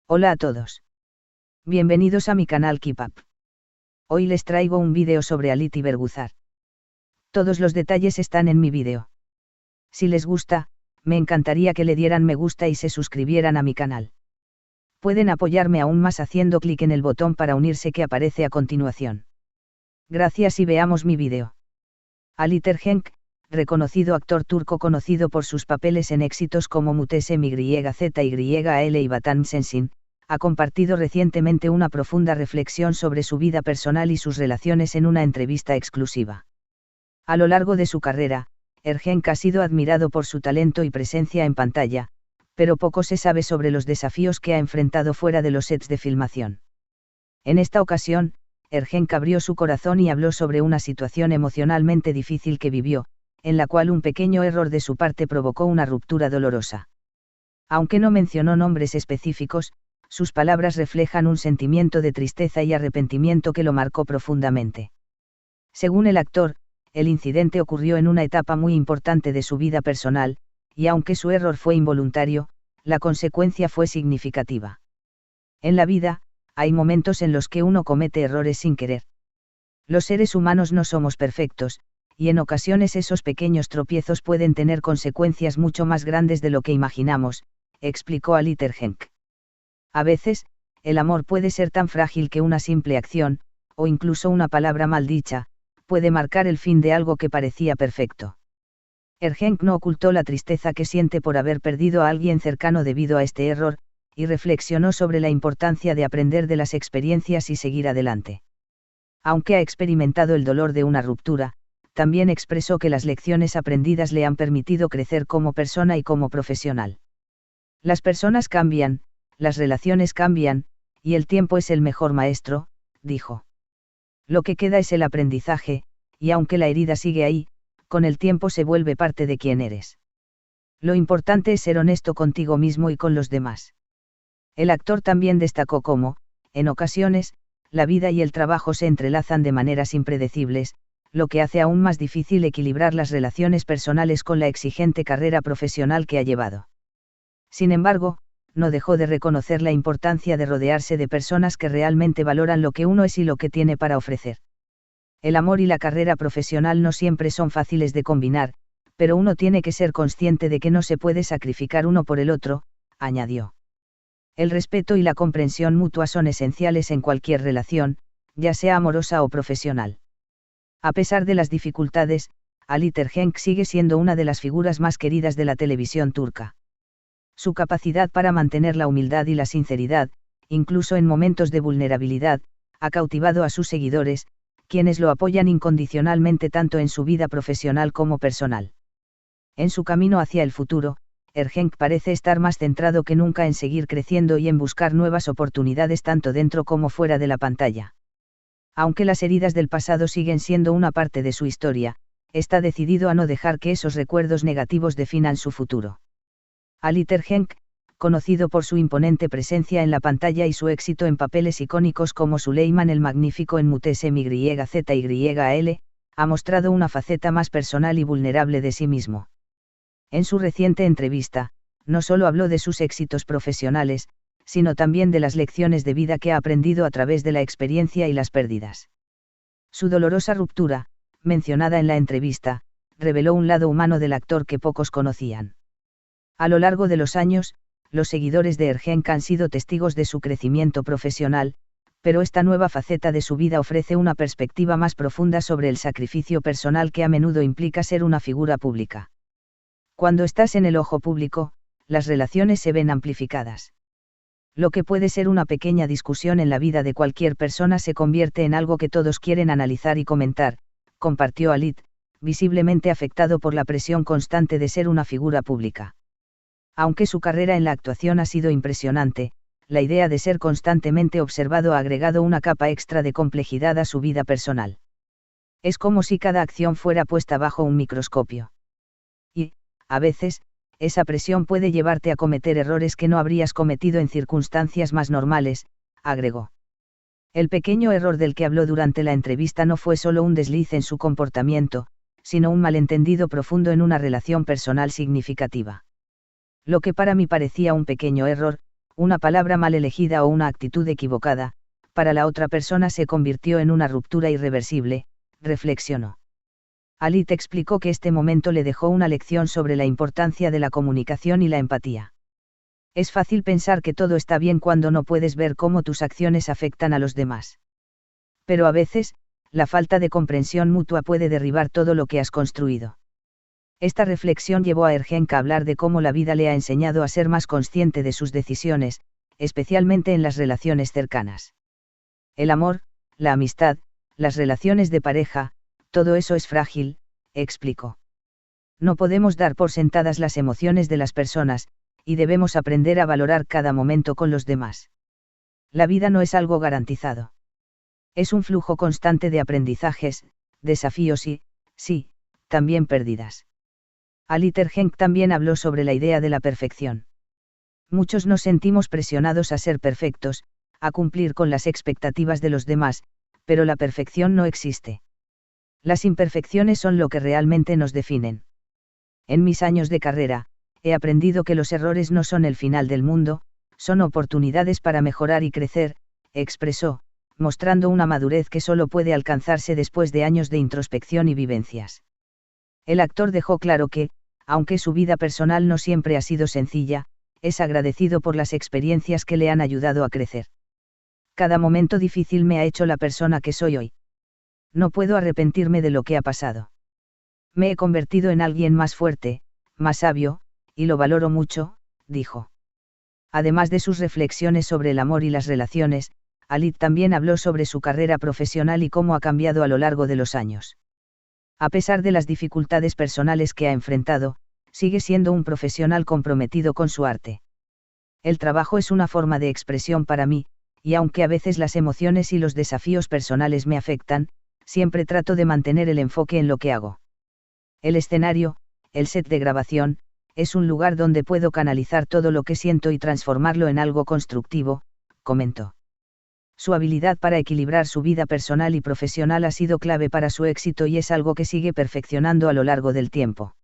Hola a todos. Bienvenidos a mi canal Keep Up. Hoy les traigo un vídeo sobre Alit y Berguzar. Todos los detalles están en mi vídeo. Si les gusta, me encantaría que le dieran me gusta y se suscribieran a mi canal. Pueden apoyarme aún más haciendo clic en el botón para unirse que aparece a continuación. Gracias y veamos mi vídeo. Alit Ergenç, reconocido actor turco conocido por sus papeles en éxitos como Muhteşem YZYL y Vatan Sensin, ha compartido recientemente una profunda reflexión sobre su vida personal y sus relaciones en una entrevista exclusiva. A lo largo de su carrera, Ergenç ha sido admirado por su talento y presencia en pantalla, pero poco se sabe sobre los desafíos que ha enfrentado fuera de los sets de filmación. En esta ocasión, Ergenç abrió su corazón y habló sobre una situación emocionalmente difícil que vivió, en la cual un pequeño error de su parte provocó una ruptura dolorosa. Aunque no mencionó nombres específicos, sus palabras reflejan un sentimiento de tristeza y arrepentimiento que lo marcó profundamente. Según el actor, el incidente ocurrió en una etapa muy importante de su vida personal, y aunque su error fue involuntario, la consecuencia fue significativa. En la vida, hay momentos en los que uno comete errores sin querer. Los seres humanos no somos perfectos, y en ocasiones esos pequeños tropiezos pueden tener consecuencias mucho más grandes de lo que imaginamos, explicó Alit Ergenç. A veces, el amor puede ser tan frágil que una simple acción, o incluso una palabra mal dicha, puede marcar el fin de algo que parecía perfecto. Ergenç no ocultó la tristeza que siente por haber perdido a alguien cercano debido a este error, y reflexionó sobre la importancia de aprender de las experiencias y seguir adelante. Aunque ha experimentado el dolor de una ruptura, también expresó que las lecciones aprendidas le han permitido crecer como persona y como profesional. Las personas cambian, las relaciones cambian, y el tiempo es el mejor maestro, dijo. Lo que queda es el aprendizaje, y aunque la herida sigue ahí, con el tiempo se vuelve parte de quien eres. Lo importante es ser honesto contigo mismo y con los demás. El actor también destacó cómo, en ocasiones, la vida y el trabajo se entrelazan de maneras impredecibles, lo que hace aún más difícil equilibrar las relaciones personales con la exigente carrera profesional que ha llevado. Sin embargo, no dejó de reconocer la importancia de rodearse de personas que realmente valoran lo que uno es y lo que tiene para ofrecer. El amor y la carrera profesional no siempre son fáciles de combinar, pero uno tiene que ser consciente de que no se puede sacrificar uno por el otro, añadió. El respeto y la comprensión mutua son esenciales en cualquier relación, ya sea amorosa o profesional. A pesar de las dificultades, Alit Ergenç sigue siendo una de las figuras más queridas de la televisión turca. Su capacidad para mantener la humildad y la sinceridad, incluso en momentos de vulnerabilidad, ha cautivado a sus seguidores, quienes lo apoyan incondicionalmente tanto en su vida profesional como personal. En su camino hacia el futuro, Ergenç parece estar más centrado que nunca en seguir creciendo y en buscar nuevas oportunidades tanto dentro como fuera de la pantalla. Aunque las heridas del pasado siguen siendo una parte de su historia, está decidido a no dejar que esos recuerdos negativos definan su futuro. Alit Ergenç, conocido por su imponente presencia en la pantalla y su éxito en papeles icónicos como Süleyman el Magnífico en Muhteşem YZYL, ha mostrado una faceta más personal y vulnerable de sí mismo. En su reciente entrevista, no solo habló de sus éxitos profesionales, sino también de las lecciones de vida que ha aprendido a través de la experiencia y las pérdidas. Su dolorosa ruptura, mencionada en la entrevista, reveló un lado humano del actor que pocos conocían. A lo largo de los años, los seguidores de Ergenç han sido testigos de su crecimiento profesional, pero esta nueva faceta de su vida ofrece una perspectiva más profunda sobre el sacrificio personal que a menudo implica ser una figura pública. Cuando estás en el ojo público, las relaciones se ven amplificadas. Lo que puede ser una pequeña discusión en la vida de cualquier persona se convierte en algo que todos quieren analizar y comentar, compartió Alit, visiblemente afectado por la presión constante de ser una figura pública. Aunque su carrera en la actuación ha sido impresionante, la idea de ser constantemente observado ha agregado una capa extra de complejidad a su vida personal. Es como si cada acción fuera puesta bajo un microscopio. Y, a veces, esa presión puede llevarte a cometer errores que no habrías cometido en circunstancias más normales, agregó. El pequeño error del que habló durante la entrevista no fue solo un desliz en su comportamiento, sino un malentendido profundo en una relación personal significativa. Lo que para mí parecía un pequeño error, una palabra mal elegida o una actitud equivocada, para la otra persona se convirtió en una ruptura irreversible, reflexionó. Alit explicó que este momento le dejó una lección sobre la importancia de la comunicación y la empatía. Es fácil pensar que todo está bien cuando no puedes ver cómo tus acciones afectan a los demás. Pero a veces, la falta de comprensión mutua puede derribar todo lo que has construido. Esta reflexión llevó a Ergenk a hablar de cómo la vida le ha enseñado a ser más consciente de sus decisiones, especialmente en las relaciones cercanas. El amor, la amistad, las relaciones de pareja, todo eso es frágil, explicó. No podemos dar por sentadas las emociones de las personas, y debemos aprender a valorar cada momento con los demás. La vida no es algo garantizado. Es un flujo constante de aprendizajes, desafíos y, sí, también pérdidas. Alit Ergenk también habló sobre la idea de la perfección. Muchos nos sentimos presionados a ser perfectos, a cumplir con las expectativas de los demás, pero la perfección no existe. Las imperfecciones son lo que realmente nos definen. En mis años de carrera, he aprendido que los errores no son el final del mundo, son oportunidades para mejorar y crecer, expresó, mostrando una madurez que solo puede alcanzarse después de años de introspección y vivencias. El actor dejó claro que, aunque su vida personal no siempre ha sido sencilla, es agradecido por las experiencias que le han ayudado a crecer. Cada momento difícil me ha hecho la persona que soy hoy. No puedo arrepentirme de lo que ha pasado. Me he convertido en alguien más fuerte, más sabio, y lo valoro mucho, dijo. Además de sus reflexiones sobre el amor y las relaciones, Alit también habló sobre su carrera profesional y cómo ha cambiado a lo largo de los años. A pesar de las dificultades personales que ha enfrentado, sigue siendo un profesional comprometido con su arte. El trabajo es una forma de expresión para mí, y aunque a veces las emociones y los desafíos personales me afectan, siempre trato de mantener el enfoque en lo que hago. El escenario, el set de grabación, es un lugar donde puedo canalizar todo lo que siento y transformarlo en algo constructivo, comentó. Su habilidad para equilibrar su vida personal y profesional ha sido clave para su éxito y es algo que sigue perfeccionando a lo largo del tiempo.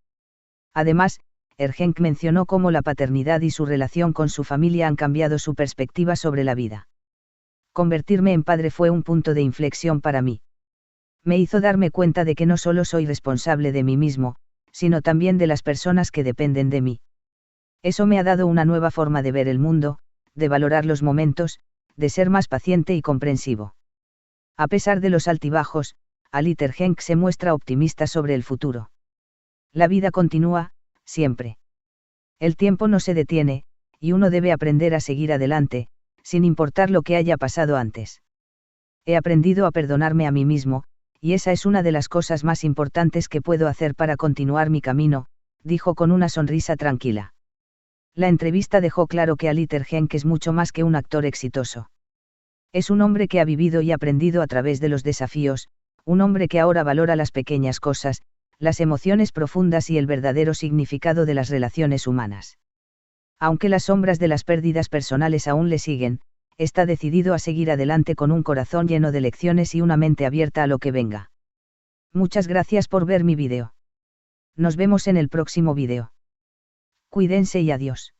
Además, Ergenk mencionó cómo la paternidad y su relación con su familia han cambiado su perspectiva sobre la vida. Convertirme en padre fue un punto de inflexión para mí. Me hizo darme cuenta de que no solo soy responsable de mí mismo, sino también de las personas que dependen de mí. Eso me ha dado una nueva forma de ver el mundo, de valorar los momentos, de ser más paciente y comprensivo. A pesar de los altibajos, Alit Ergenk se muestra optimista sobre el futuro. La vida continúa, siempre. El tiempo no se detiene, y uno debe aprender a seguir adelante, sin importar lo que haya pasado antes. He aprendido a perdonarme a mí mismo, y esa es una de las cosas más importantes que puedo hacer para continuar mi camino, dijo con una sonrisa tranquila. La entrevista dejó claro que Alit Ergenk es mucho más que un actor exitoso. Es un hombre que ha vivido y aprendido a través de los desafíos, un hombre que ahora valora las pequeñas cosas, las emociones profundas y el verdadero significado de las relaciones humanas. Aunque las sombras de las pérdidas personales aún le siguen, está decidido a seguir adelante con un corazón lleno de lecciones y una mente abierta a lo que venga. Muchas gracias por ver mi vídeo. Nos vemos en el próximo vídeo. Cuídense y adiós.